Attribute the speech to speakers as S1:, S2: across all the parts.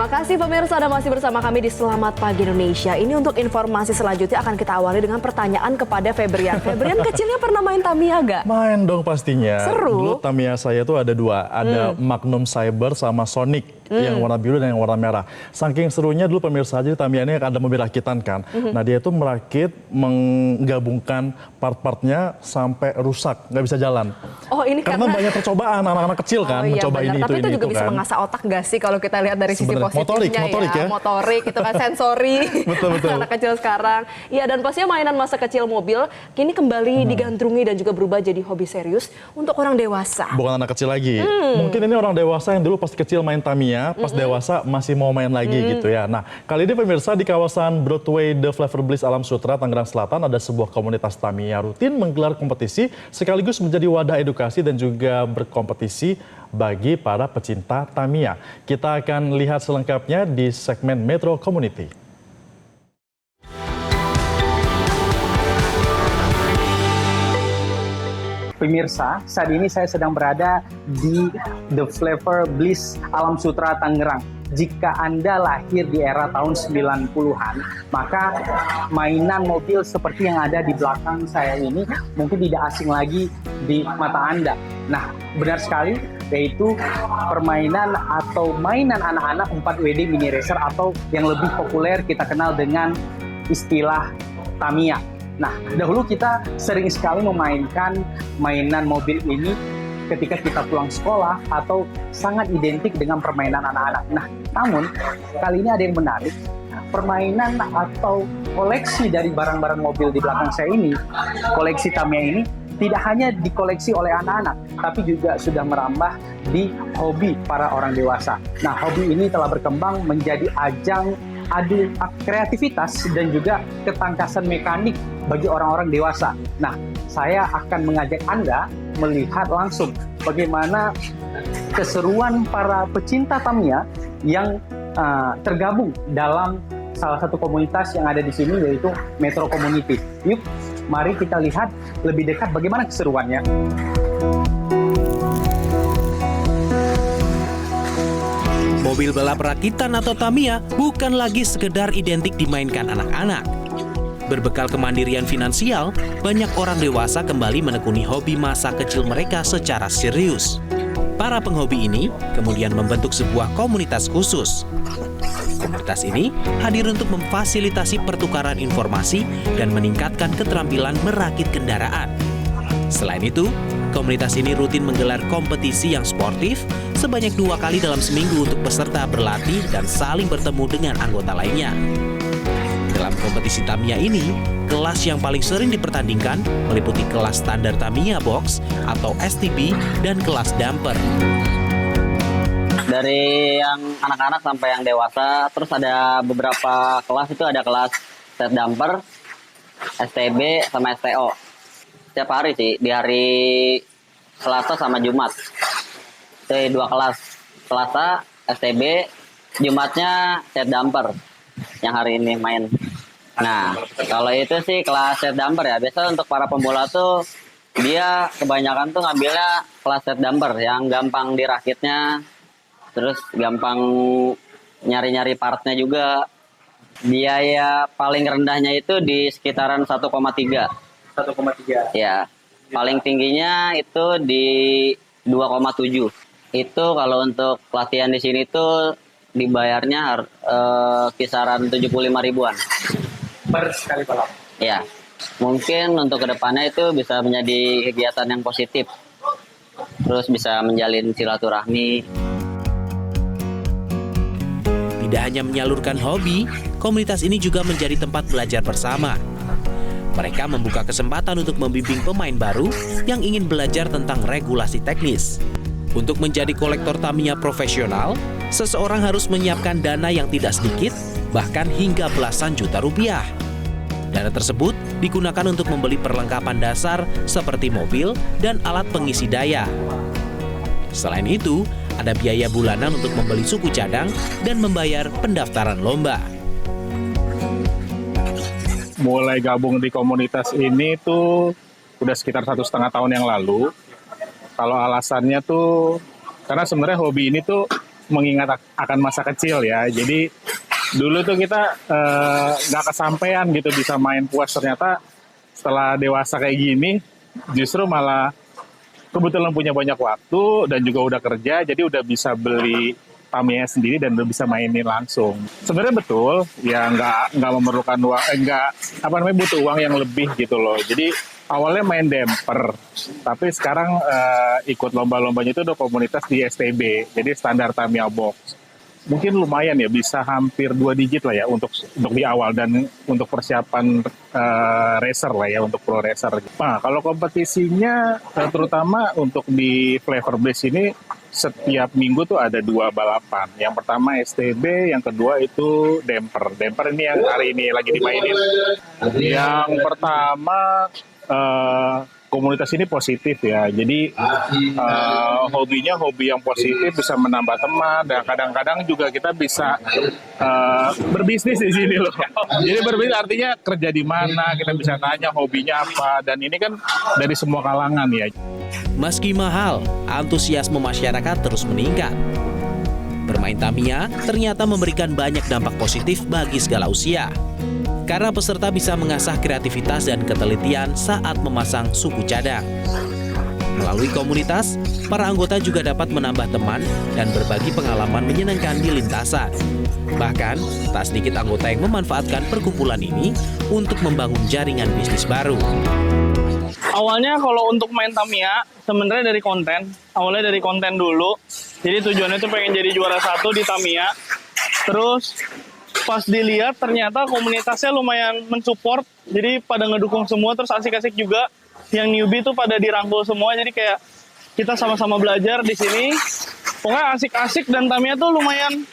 S1: kasih pemirsa Anda masih bersama kami di Selamat Pagi Indonesia. Ini untuk informasi selanjutnya akan kita awali dengan pertanyaan kepada Febrian. Febrian kecilnya pernah main Tamiya gak?
S2: Main dong pastinya.
S1: Seru.
S2: Dulu Tamiya saya tuh ada dua, ada Magnum Cyber sama Sonic. Yang warna biru dan yang warna merah. Saking serunya dulu pemirsa, jadi Tamiya ini ada mobil rakitan kan. Nah dia itu merakit, menggabungkan part-partnya sampai rusak, nggak bisa jalan.
S1: Oh ini
S2: Karena banyak percobaan, anak-anak kecil kan mencoba
S1: benar.
S2: ini
S1: Tapi itu juga
S2: itu
S1: bisa
S2: kan.
S1: mengasah otak gak sih kalau kita lihat dari sisi
S2: Sebenarnya.
S1: positifnya
S2: Motorik ya.
S1: Motorik itu kan sensori.
S2: Betul.
S1: Anak kecil sekarang. Iya dan pastinya mainan masa kecil mobil kini kembali digandrungi dan juga berubah jadi hobi serius untuk orang dewasa.
S2: Bukan anak kecil lagi. Mungkin ini orang dewasa yang dulu pas kecil main Tamiya, pas dewasa masih mau main lagi gitu ya. Nah, kali ini pemirsa di kawasan Broadway The Flavor Bliss Alam Sutera, Tangerang Selatan ada sebuah komunitas Tamiya rutin menggelar kompetisi sekaligus menjadi wadah edukasi dan juga berkompetisi bagi para pecinta Tamiya. Kita akan lihat selengkapnya di segmen Metro Community.
S3: Pemirsa, saat ini saya sedang berada di The Flavor Bliss Alam Sutera Tangerang. Jika Anda lahir di era tahun 90-an, maka mainan mobil seperti yang ada di belakang saya ini mungkin tidak asing lagi di mata Anda. Nah, benar sekali, yaitu permainan atau mainan anak-anak 4WD Mini Racer atau yang lebih populer kita kenal dengan istilah Tamiya. Nah, dahulu kita sering sekali memainkan mainan mobil ini ketika kita pulang sekolah atau sangat identik dengan permainan anak-anak. Nah, namun kali ini ada yang menarik. Permainan atau koleksi dari barang-barang mobil di belakang saya ini, koleksi Tamiya ini tidak hanya dikoleksi oleh anak-anak, tapi juga sudah merambah di hobi para orang dewasa. Nah, hobi ini telah berkembang menjadi ajang adu kreativitas dan juga ketangkasan mekanik bagi orang-orang dewasa. Nah, saya akan mengajak Anda melihat langsung bagaimana keseruan para pecinta Tamiya yang tergabung dalam salah satu komunitas yang ada di sini, yaitu Metro Community. Yuk, mari kita lihat lebih dekat bagaimana keseruannya.
S4: Mobil balap rakitan atau Tamiya bukan lagi sekedar identik dimainkan anak-anak. Berbekal kemandirian finansial, banyak orang dewasa kembali menekuni hobi masa kecil mereka secara serius. Para penghobi ini kemudian membentuk sebuah komunitas khusus. Komunitas ini hadir untuk memfasilitasi pertukaran informasi dan meningkatkan keterampilan merakit kendaraan. Selain itu, komunitas ini rutin menggelar kompetisi yang sportif sebanyak 2 kali dalam seminggu untuk peserta berlatih dan saling bertemu dengan anggota lainnya. Dalam kompetisi Tamiya ini, kelas yang paling sering dipertandingkan meliputi kelas standar Tamiya Box atau STB dan kelas damper.
S5: Dari yang anak-anak sampai yang dewasa, terus ada beberapa kelas itu ada kelas set damper, STB, sama STO. Setiap hari sih, di hari Selasa sama Jumat. Itu 2 kelas. Selasa, STB, Jumatnya set damper yang hari ini main. Nah, kalau itu sih kelas set damper ya. Biasa untuk para pemula tuh dia kebanyakan tuh ngambilnya kelas set damper yang gampang dirakitnya, terus gampang nyari-nyari partnya juga. Biaya paling rendahnya itu di sekitaran 1,3.
S3: 1,3.
S5: Ya, paling tingginya itu di 2,7. Itu kalau untuk latihan di sini tuh dibayarnya kisaran 75 ribuan.
S3: Per sekali balap.
S5: Ya, mungkin untuk kedepannya itu bisa menjadi kegiatan yang positif. Terus bisa menjalin silaturahmi.
S4: Tidak hanya menyalurkan hobi, komunitas ini juga menjadi tempat belajar bersama. Mereka membuka kesempatan untuk membimbing pemain baru yang ingin belajar tentang regulasi teknis. Untuk menjadi kolektor Tamiya profesional, seseorang harus menyiapkan dana yang tidak sedikit, bahkan hingga belasan juta rupiah. Dana tersebut digunakan untuk membeli perlengkapan dasar seperti mobil dan alat pengisi daya. Selain itu, ada biaya bulanan untuk membeli suku cadang dan membayar pendaftaran lomba.
S6: Mulai gabung di komunitas ini tuh udah sekitar 1,5 tahun yang lalu. Kalau alasannya tuh, karena sebenarnya hobi ini tuh mengingat akan masa kecil ya. Jadi dulu tuh kita nggak kesampaian gitu bisa main puas, ternyata setelah dewasa kayak gini justru malah kebetulan punya banyak waktu dan juga udah kerja, jadi udah bisa beli Tamiya sendiri dan udah bisa mainin langsung. Sebenarnya betul, ya nggak memerlukan uang, butuh uang yang lebih gitu loh. Jadi awalnya main damper, tapi sekarang ikut lomba-lombanya itu udah komunitas di STB, jadi standar Tamiya box. Mungkin lumayan ya, bisa hampir 2 digit lah ya untuk di awal dan untuk persiapan racer lah ya, untuk pro racer. Nah, kalau kompetisinya terutama untuk di Flavor Bliss ini setiap minggu tuh ada 2 balapan. Yang pertama STB, yang kedua itu damper. Damper ini yang hari ini lagi dimainin. Yang pertama komunitas ini positif ya, jadi hobinya hobi yang positif, bisa menambah teman, dan kadang-kadang juga kita bisa berbisnis di sini loh. Jadi berbisnis artinya kerja di mana, kita bisa nanya hobinya apa, dan ini kan dari semua kalangan ya.
S4: Meski mahal, antusiasme masyarakat terus meningkat. Bermain Tamiya ternyata memberikan banyak dampak positif bagi segala usia. Karena peserta bisa mengasah kreativitas dan ketelitian saat memasang suku cadang. Melalui komunitas, para anggota juga dapat menambah teman dan berbagi pengalaman menyenangkan di lintasan. Bahkan, tak sedikit anggota yang memanfaatkan perkumpulan ini untuk membangun jaringan bisnis baru.
S7: Awalnya kalau untuk main Tamiya, sebenarnya dari konten. Awalnya dari konten dulu. Jadi tujuannya tuh pengen jadi juara 1 di Tamiya. Terus pas dilihat ternyata komunitasnya lumayan mensupport, jadi pada ngedukung semua, terus asik-asik juga. Yang newbie tuh pada dirangkul semua, jadi kayak kita sama-sama belajar di sini. Pokoknya asik-asik, dan Tamiya tuh lumayan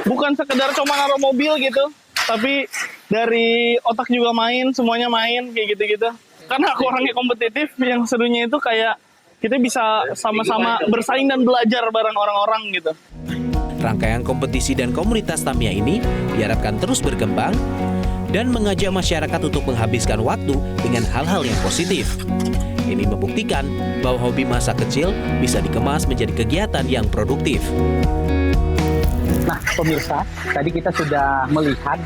S7: bukan sekedar cuma naruh mobil gitu, tapi dari otak juga main, semuanya main kayak gitu-gitu. Karena aku orangnya kompetitif, yang serunya itu kayak kita bisa sama-sama bersaing dan belajar bareng orang-orang gitu.
S4: Rangkaian kompetisi dan komunitas Tamiya ini diharapkan terus berkembang dan mengajak masyarakat untuk menghabiskan waktu dengan hal-hal yang positif. Ini membuktikan bahwa hobi masa kecil bisa dikemas menjadi kegiatan yang produktif.
S3: Nah, pemirsa, tadi kita sudah melihat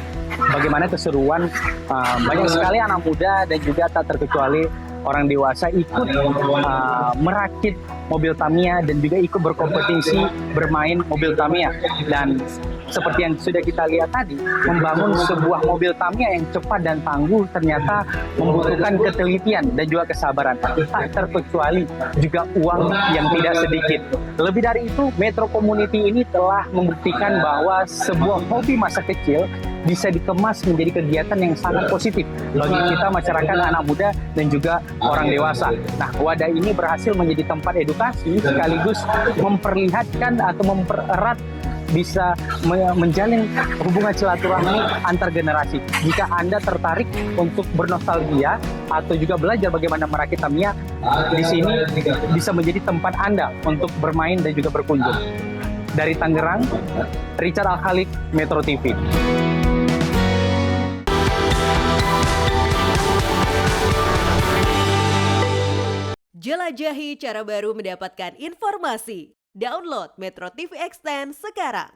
S3: bagaimana keseruan banyak sekali anak muda dan juga tak terkecuali orang dewasa ikut merakit mobil Tamiya dan juga ikut berkompetisi bermain mobil Tamiya. Dan seperti yang sudah kita lihat tadi, membangun sebuah mobil Tamiya yang cepat dan tangguh ternyata membutuhkan ketelitian dan juga kesabaran. Tak terkecuali juga uang yang tidak sedikit. Lebih dari itu, Metro Community ini telah membuktikan bahwa sebuah hobi masa kecil bisa dikemas menjadi kegiatan yang sangat positif bagi kita masyarakat, anak muda dan juga orang dewasa. Nah, wadah ini berhasil menjadi tempat edukasi sekaligus memperlihatkan atau mempererat, bisa menjalin hubungan silaturahmi antar generasi. Jika Anda tertarik untuk bernostalgia atau juga belajar bagaimana merakit Tamiya, di sini bisa menjadi tempat Anda untuk bermain dan juga berkunjung. Dari Tangerang, Richard Al-Khaliq, Metro TV.
S8: Jelajahi cara baru mendapatkan informasi. Download Metro TV Extend sekarang.